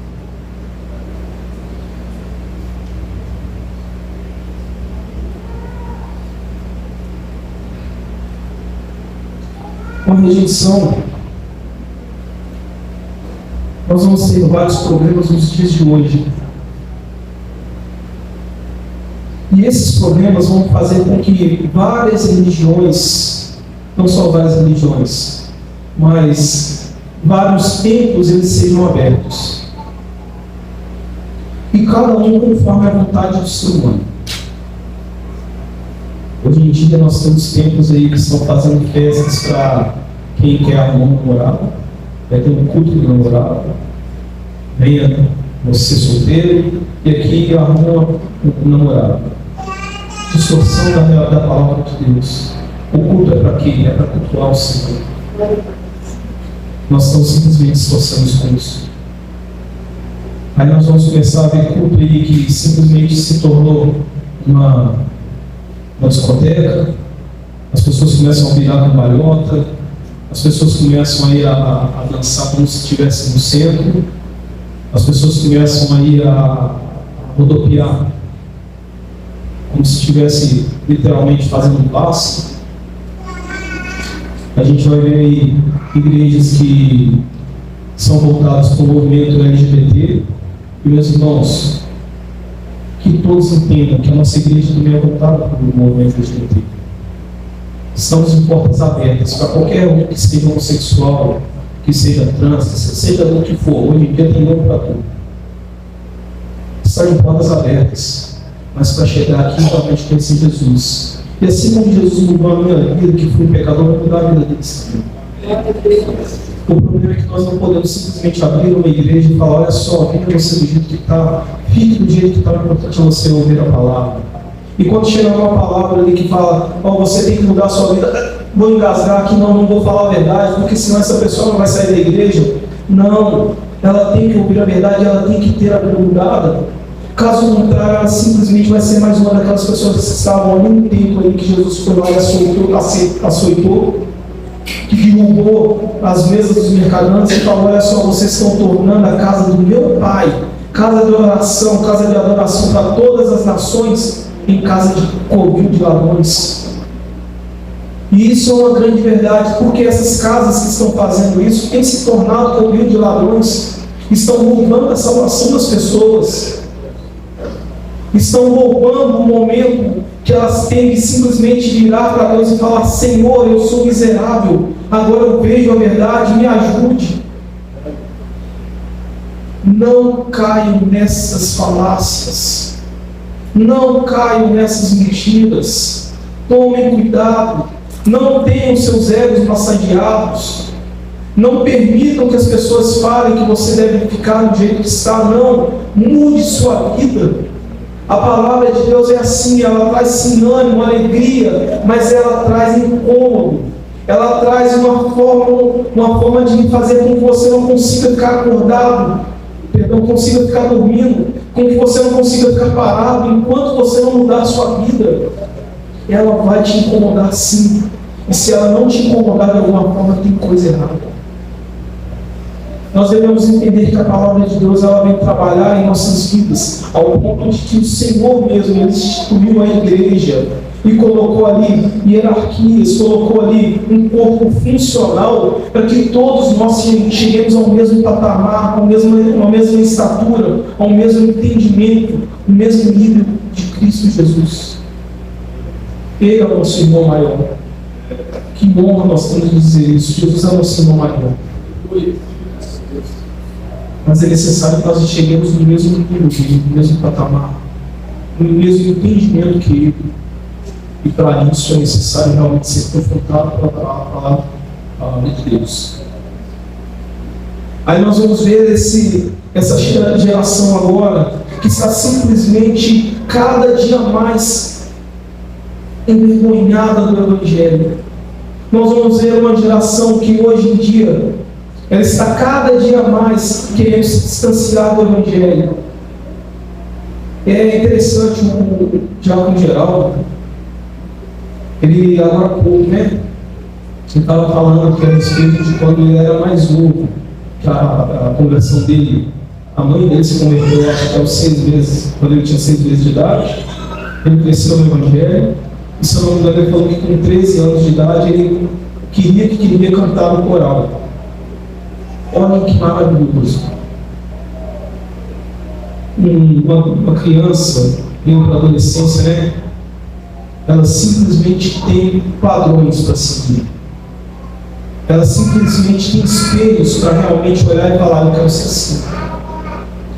Com a rejeição, nós vamos ter vários problemas nos dias de hoje. E esses problemas vão fazer com que várias religiões, não só várias religiões, mas vários templos eles sejam abertos. E cada um conforme a vontade do ser humano. Hoje em dia nós temos templos aí que estão fazendo festas para quem quer arrumar um namorado. Vai ter um culto de namorado. Venha você solteiro e aqui arruma um namorado. Distorção da palavra de Deus. O culto é para quê? É para cultuar o Senhor. Nós estamos simplesmente distorcendo com isso. Aí nós vamos começar a ver culto aí que simplesmente se tornou uma discoteca. As pessoas começam a virar cambalhota, as pessoas começam a ir a dançar como se estivessem no centro, as pessoas começam a ir a rodopiar como se estivesse literalmente fazendo um passe. A gente vai ver aí igrejas que são voltadas para o movimento LGBT. E meus irmãos, que todos entendam que a nossa igreja também é voltada para o movimento LGBT. Estamos em portas abertas para qualquer um que seja homossexual, que seja trans, que seja do que for. Hoje em dia tem nome para tudo. Está em portas abertas, mas para chegar aqui realmente conhecer Jesus. E assim como Jesus mudou a minha vida, que fui pecador, vai mudar a vida deles também. O problema é que nós não podemos simplesmente abrir uma igreja e falar: olha só, fica você do jeito que está, fique do jeito que está, é importante você ouvir a palavra. E quando chegar uma palavra ali que fala: ó, você tem que mudar a sua vida, vou engasgar aqui, não vou falar a verdade, porque senão essa pessoa não vai sair da igreja. Não, ela tem que ouvir a verdade, ela tem que ter a vida mudada. Caso contrário, ela simplesmente vai ser mais uma daquelas pessoas que estavam ali no tempo ali que Jesus foi lá e açoitou, que derrubou as mesas dos mercadantes e falou: olha só, vocês estão tornando a casa do meu Pai casa de oração, casa de adoração para todas as nações, em casa de covil de ladrões. E isso é uma grande verdade, porque essas casas que estão fazendo isso têm se tornado covil de ladrões, estão roubando a salvação das pessoas, estão roubando o momento que elas têm de simplesmente virar para Deus e falar: Senhor, eu sou miserável, agora eu vejo a verdade, me ajude. Não caiam nessas falácias, não caiam nessas mentiras, tomem cuidado, não tenham seus egos massageados, não permitam que as pessoas falem que você deve ficar do jeito que está, não, mude sua vida. A palavra de Deus é assim, ela traz sim ânimo, alegria, mas ela traz incômodo, ela traz uma forma de fazer com que você não consiga ficar acordado, não consiga ficar dormindo, com que você não consiga ficar parado, enquanto você não mudar a sua vida. Ela vai te incomodar sim, e se ela não te incomodar de alguma forma, tem coisa errada. Nós devemos entender que a palavra de Deus ela vem trabalhar em nossas vidas, ao ponto de que o Senhor mesmo ele instituiu a igreja e colocou ali hierarquias, colocou ali um corpo funcional para que todos nós cheguemos ao mesmo patamar, à mesma estatura, ao mesmo entendimento, ao mesmo nível de Cristo Jesus. Ele é o nosso irmão maior. Que honra nós temos de dizer isso. Jesus é o nosso irmão maior. Mas é necessário que nós cheguemos no mesmo nível, no mesmo patamar, no mesmo entendimento que ele. E para isso é necessário realmente ser confrontado pela palavra de Deus. Aí nós vamos ver essa geração agora que está simplesmente cada dia mais envergonhada do Evangelho. Nós vamos ver uma geração que hoje em dia ela está cada dia mais querendo se distanciar do Evangelho. É interessante o Diácono Geraldo, ele agora há pouco, ele estava falando aqui a respeito de quando ele era mais novo, que a conversão dele, a mãe dele se converteu acho que aos 6 meses, quando ele tinha 6 meses de idade, ele cresceu no Evangelho, e se eu não me engano ele falou que com 13 anos de idade ele queria cantar no coral. Olha que maravilhoso. Uma criança, indo para a adolescência, ela simplesmente tem padrões para seguir. Ela simplesmente tem espelhos para realmente olhar e falar: eu quero ser assim.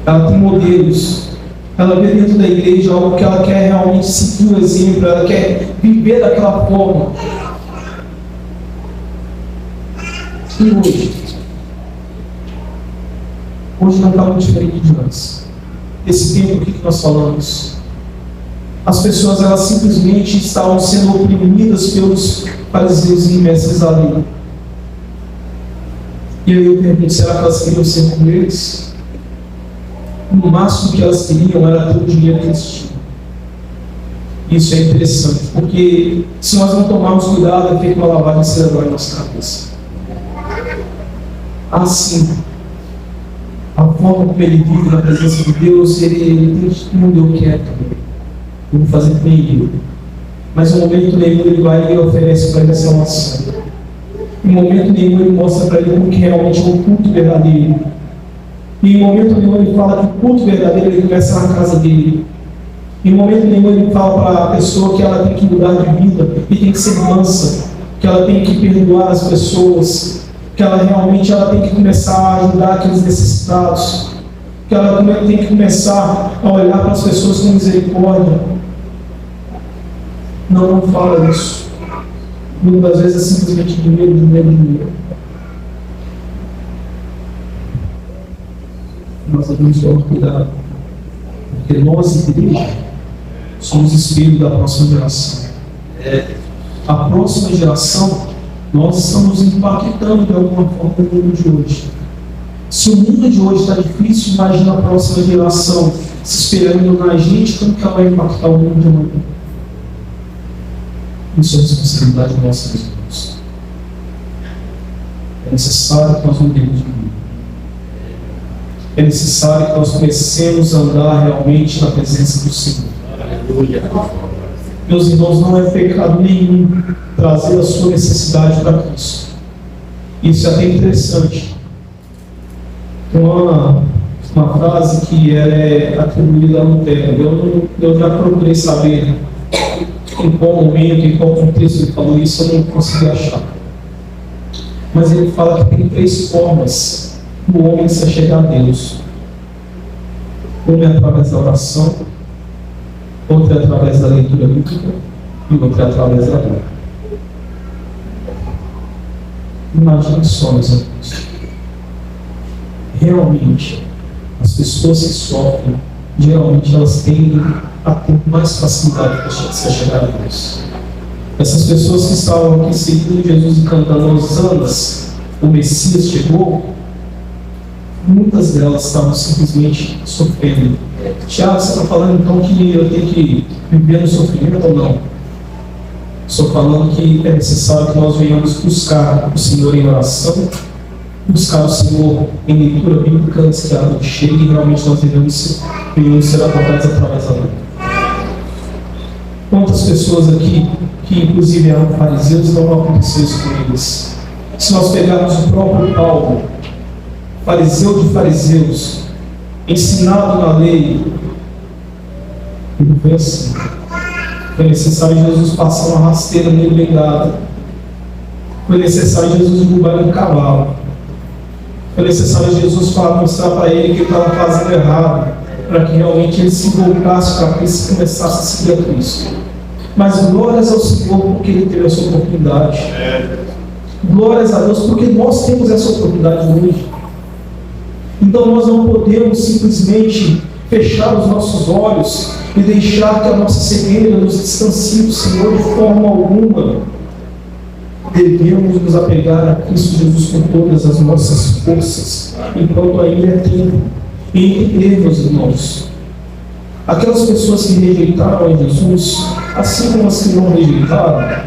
Ela tem modelos. Ela vê dentro da igreja algo que ela quer realmente seguir o exemplo, ela quer viver daquela forma. E hoje não está muito diferente de antes. Esse tempo aqui que nós falamos, as pessoas elas simplesmente estavam sendo oprimidas pelos fariseus e mestres da lei. E aí eu pergunto, será que elas queriam ser como eles? No máximo que elas queriam era ter o dinheiro que eles tinham. Isso é interessante, porque se nós não tomarmos cuidado, é feito uma lavagem cerebral em nossa cabeça. Assim, a forma como ele vive na presença de Deus, ele tem que mundo eu quero também. Eu vou fazer com ele. Mas em momento nenhum ele vai e oferece para ele essa oração. Em momento nenhum ele mostra para ele como que realmente é o culto verdadeiro. E em momento nenhum ele fala que o culto verdadeiro ele começa na casa dele. Em momento nenhum ele fala para a pessoa que ela tem que mudar de vida e tem que ser mansa, que ela tem que perdoar as pessoas, que ela realmente tem que começar a ajudar aqueles necessitados, que ela tem que começar a olhar para as pessoas com misericórdia. Não fala isso. Muitas das vezes é simplesmente dinheiro. Nós devemos tomar cuidado, porque nós, igreja, somos espelho da próxima geração. A próxima geração, nós estamos impactando de alguma forma o mundo de hoje. Se o mundo de hoje está difícil, imagina a próxima geração se esperando na gente, como que ela vai impactar o mundo de amanhã? Isso é responsabilidade nossa, meus irmãos. É necessário que nós mudemos de vida. É necessário que nós comecemos a andar realmente na presença do Senhor. Aleluia. Meus irmãos, não é pecado nenhum trazer a sua necessidade para Cristo. Isso é até interessante. Uma frase que é atribuída a Lutero. Eu já procurei saber em qual momento, em qual contexto ele falou isso, eu não consegui achar. Mas ele fala que tem 3 formas do homem se chegar a Deus. Uma é através da oração, outra é através da leitura bíblica e outra é através da dor. Imagine só, meus amigos. Realmente, as pessoas que sofrem, geralmente elas tendem a ter mais facilidade para se chegar a Deus. Essas pessoas que estavam aqui seguindo Jesus e cantando hosannas, o Messias chegou, muitas delas estavam simplesmente sofrendo. Tiago, você está falando então que eu tenho que viver no sofrimento ou não? Estou falando que é necessário que nós venhamos buscar o Senhor em oração buscar o Senhor em leitura bíblica antes que a noite chegue e realmente nós devemos ser acordados através da lei. Quantas pessoas aqui, que inclusive eram fariseus, não aconteceu isso com eles? Se nós pegarmos o próprio Paulo, fariseu de fariseus, ensinado na lei, ele foi assim. Foi necessário Jesus passar uma rasteira nele bengada. Foi necessário Jesus derrubar um cavalo. Foi necessário Jesus mostrar para ele que ele estava fazendo errado, para que realmente ele se voltasse para Cristo e começasse a seguir a Cristo. Mas glórias ao Senhor porque ele teve essa oportunidade. Glórias a Deus porque nós temos essa oportunidade hoje. Então nós não podemos simplesmente fechar os nossos olhos e deixar que a nossa cegueira nos distancie do Senhor de forma alguma. Devemos nos apegar a Cristo Jesus com todas as nossas forças, enquanto ainda é tempo. E entender, meus irmãos, aquelas pessoas que rejeitaram a Jesus, assim como as que não rejeitaram,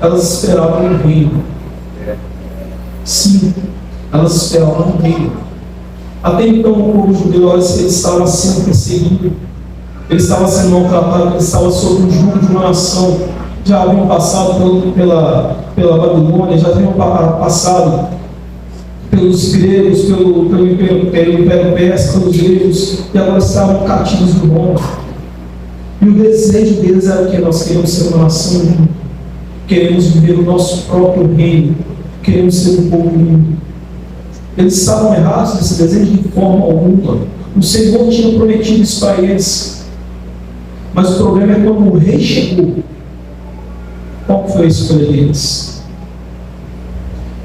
elas esperavam um reino. Sim, elas esperavam um reino. Até então o povo judeu ele estava sendo perseguido, ele estava sendo maltratado, ele estava sob o jugo de uma nação. Já haviam passado pela Babilônia, já haviam passado pelos gregos, pelo Império Persa, pelos gregos, e agora estavam cativos do Roma. E o desejo deles era que nós queremos ser uma nação livre, queremos viver o nosso próprio reino, queremos ser um povo livre. Eles estavam errados nesse desejo de forma alguma. O Senhor tinha prometido isso para eles. Mas o problema é quando o rei chegou. Qual foi a escolha deles?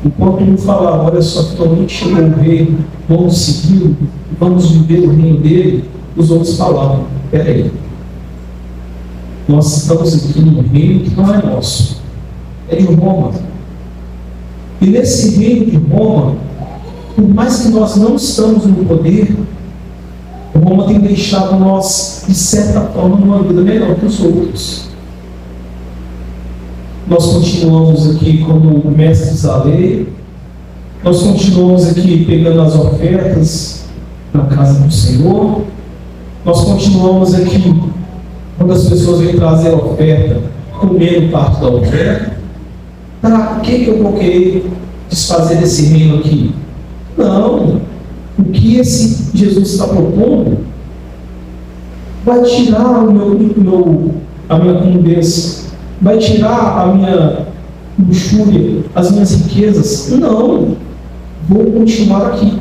Enquanto um falava, olha só, finalmente chegou o rei, vamos segui-lo, vamos viver o reino dele, os outros falavam, peraí, nós estamos aqui num reino que não é nosso, é de Roma. E nesse reino de Roma, por mais que nós não estamos no poder, Roma tem deixado nós, de certa forma, numa vida melhor que os outros. Nós continuamos aqui como mestres da lei, nós continuamos aqui pegando as ofertas na casa do Senhor, nós continuamos aqui, quando as pessoas vêm trazer a oferta, comendo parte da oferta. Para que eu vou querer desfazer desse reino aqui? Não, o que esse Jesus está propondo vai tirar a minha convivência, vai tirar a minha luxúria, as minhas riquezas. Não, vou continuar aqui.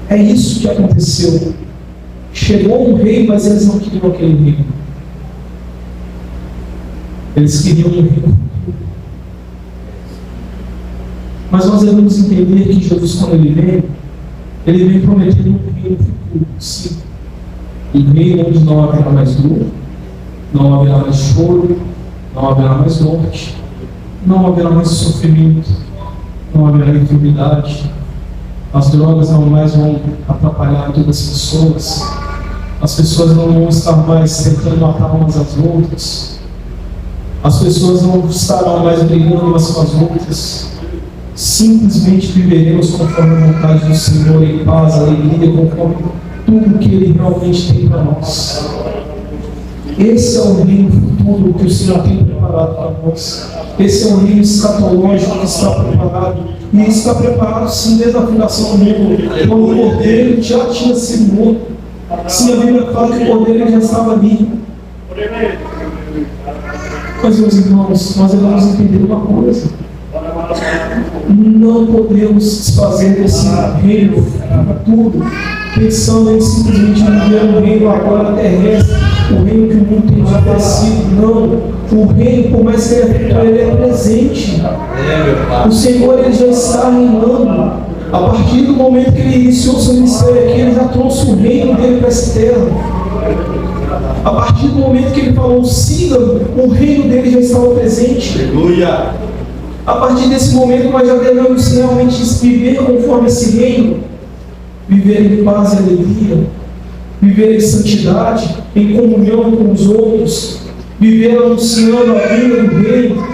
É isso que aconteceu. Chegou um rei, mas eles não queriam aquele rei. Eles queriam um rei. Mas nós devemos entender que Jesus, quando ele vem prometendo um reino futuro, sim. Um reino onde não haverá mais dor, não haverá mais choro, não haverá mais morte, não haverá mais sofrimento, não haverá enfermidade, as drogas não mais vão atrapalhar todas as pessoas não vão estar mais tentando matar umas às outras, as pessoas não estarão mais brigando umas com as outras. Simplesmente viveremos conforme a vontade do Senhor, em paz, alegria, conforme tudo que Ele realmente tem para nós. Esse é o reino futuro que o Senhor tem preparado para nós. Esse é o reino escatológico que está preparado. E está preparado sim desde a fundação do mundo, quando o Cordeiro já tinha sido morto. Sim, a Bíblia fala que o Cordeiro já estava ali. Mas, meus irmãos, nós devemos entender uma coisa. Não podemos desfazer desse reino futuro pensando em simplesmente viver um reino agora terrestre, o reino que o mundo tem oferecido. Não, o reino, por mais que ele é presente, o Senhor ele já está reinando. A partir do momento que ele iniciou o seu ministério aqui, ele já trouxe o reino dele para essa terra. A partir do momento que ele falou, siga, o reino dele já estava presente. Aleluia! A partir desse momento, nós já devemos realmente viver conforme esse reino, viver em paz e alegria, viver em santidade, em comunhão com os outros, viver anunciando a vinda do reino.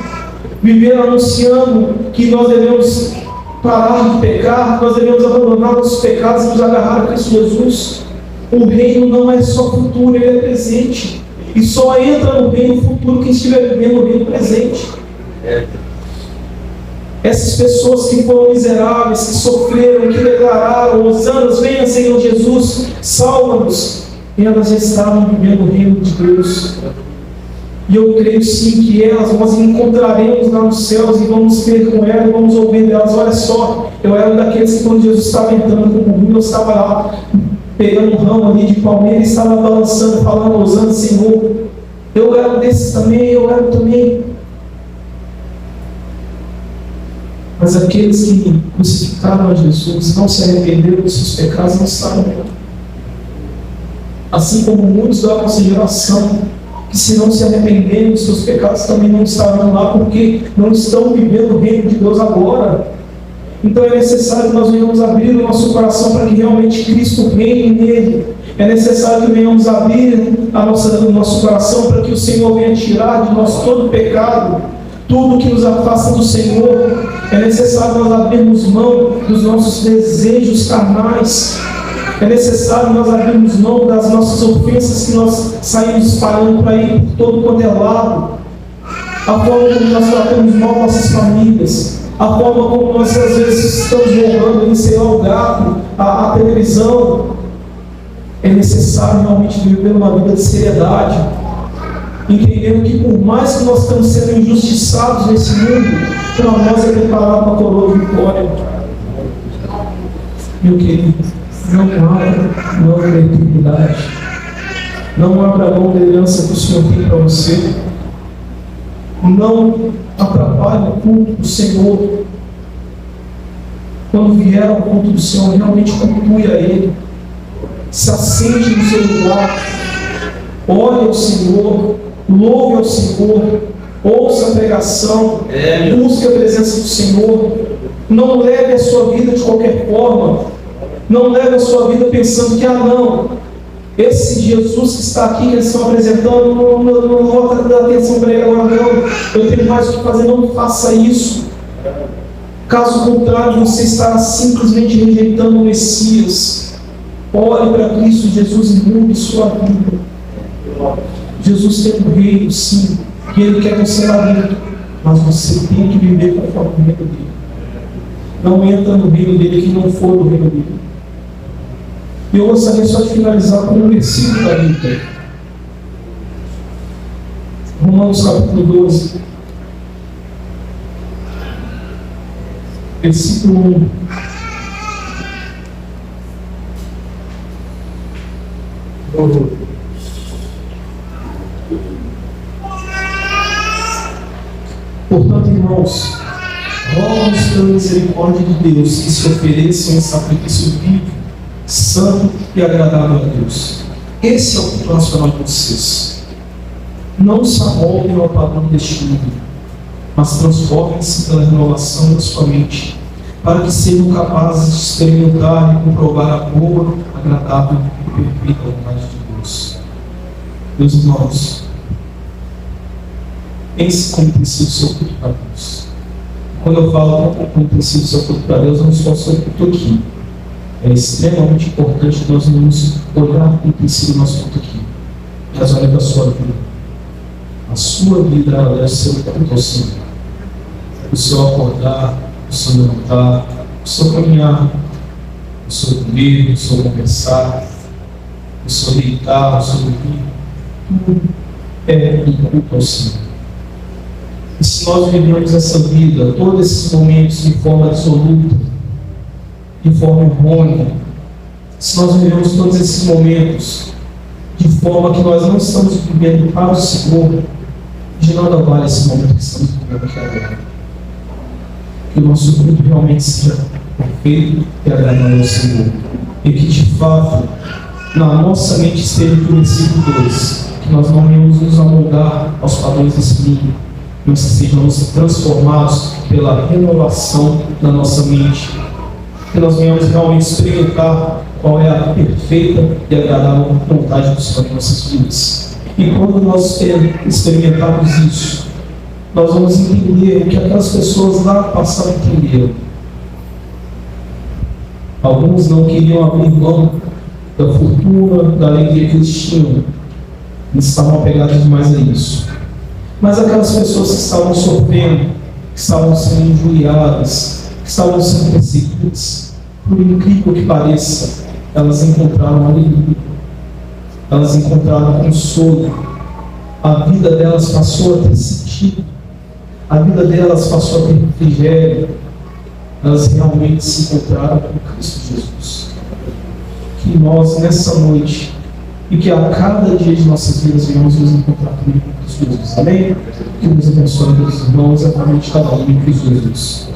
viver anunciando que nós devemos parar de pecar, nós devemos abandonar nossos pecados e nos agarrar a Cristo Jesus. O reino não é só futuro, ele é presente. E só entra no reino futuro quem estiver vivendo no reino presente. Essas pessoas que foram miseráveis, que sofreram, que declararam: Hosanas, venha Senhor Jesus, salva-nos. E elas já estavam vivendo o reino de Deus. E eu creio sim que nós encontraremos lá nos céus e vamos ver com elas, vamos ouvir delas. Olha só, eu era um daqueles que quando Jesus estava entrando como vinho, eu estava lá pegando um ramo ali de palmeira e estava balançando, falando: Hosanas, Senhor. Eu era um desses também, eu era também. Mas aqueles que crucificaram a Jesus, não se arrependeram dos seus pecados, não estavam lá. Assim como muitos da nossa geração, que se não se arrependerem dos seus pecados, também não estarão lá, porque não estão vivendo o reino de Deus agora. Então é necessário que nós venhamos abrir o nosso coração para que realmente Cristo reine nele. É necessário que venhamos abrir o nosso coração para que o Senhor venha tirar de nós todo o pecado, tudo que nos afasta do Senhor. É necessário nós abrirmos mão dos nossos desejos carnais. É necessário nós abrirmos mão das nossas ofensas que nós saímos espalhando por aí, por todo quanto é lado. A forma como nós tratamos mal nossas famílias. A forma como nós às vezes estamos jogando em sei lá o gato, a televisão. É necessário realmente viver uma vida de seriedade, entendendo que por mais que nós estamos sendo injustiçados nesse mundo, para nós é preparar uma coroa de vitória. Meu querido, não abra mão da eternidade, não abra mão da herança que o Senhor tem para você, não atrapalhe o culto do Senhor. Quando vier ao culto do Senhor, realmente cultue a Ele, se assente no seu lugar, ore ao Senhor, louve ao Senhor, ouça a pregação, busque a presença do Senhor. Não leve a sua vida de qualquer forma, não leve a sua vida pensando que, não, esse Jesus que está aqui, que eles estão apresentando, não vou dar atenção para ele agora, não, eu tenho mais o que fazer. Não faça isso. Caso contrário, você estará simplesmente rejeitando o Messias. Ore para Cristo Jesus e mude sua vida. Jesus tem um reino, sim, e Ele quer você lá dentro, mas você tem que viver conforme o reino dele. Não entra no reino dele que não for do reino dele. E eu gostaria só de finalizar com um versículo da Bíblia. Romanos capítulo 12, versículo 1. Portanto, irmãos, rogo-vos pela misericórdia de Deus que se ofereçam em sacrifício vivo, santo e agradável a Deus. Esse é o culto nacional de vocês. Não se amoldem ao padrão deste mundo, mas transformem-se pela renovação da sua mente, para que sejam capazes de experimentar e comprovar a boa, agradável e perfeita vontade de Deus. Meus irmãos, pense como tem sido o seu culto para Deus. Quando eu falo como tem sido o seu culto para Deus, eu não só sou culto aqui. É extremamente importante que nós vamos olhar como tem sido o nosso culto aqui. Mas olha para a sua vida. A sua vida ela deve ser o culto ao Senhor. O seu acordar, o seu levantar, o seu caminhar, o seu comer, o seu conversar, o seu deitar, o seu dormir. Tudo é um culto ao Senhor. E se nós vivemos essa vida, todos esses momentos de forma absoluta, de forma errônea, se nós vivemos todos esses momentos de forma que nós não estamos vivendo para o Senhor, de nada vale esse momento que estamos vivendo aqui agora. Que o nosso culto realmente seja perfeito e agradável ao Senhor. E que de fato, na nossa mente esteja o versículo 2, que nós não venhamos nos amoldar aos padrões desse mundo, mas que sejamos transformados pela renovação da nossa mente, que nós venhamos realmente experimentar qual é a perfeita e agradável vontade do Senhor em nossas vidas. E quando nós experimentarmos isso, nós vamos entender o que aquelas pessoas lá passaram a entender. Alguns não queriam abrir mão da fortuna, da alegria que eles tinham. Eles estavam apegados demais a isso. Mas aquelas pessoas que estavam sofrendo, que estavam sendo injuriadas, que estavam sendo perseguidas, por incrível que pareça, elas encontraram alegria. Elas encontraram consolo. A vida delas passou a ter sentido. A vida delas passou a ter refrigério. Elas realmente se encontraram com Cristo Jesus. Que nós, nessa noite, e que a cada dia de nossas vidas venhamos nos encontrar também com Cristo Jesus. Amém? Que nos abençoe, meus irmãos, exatamente cada um em Cristo Jesus.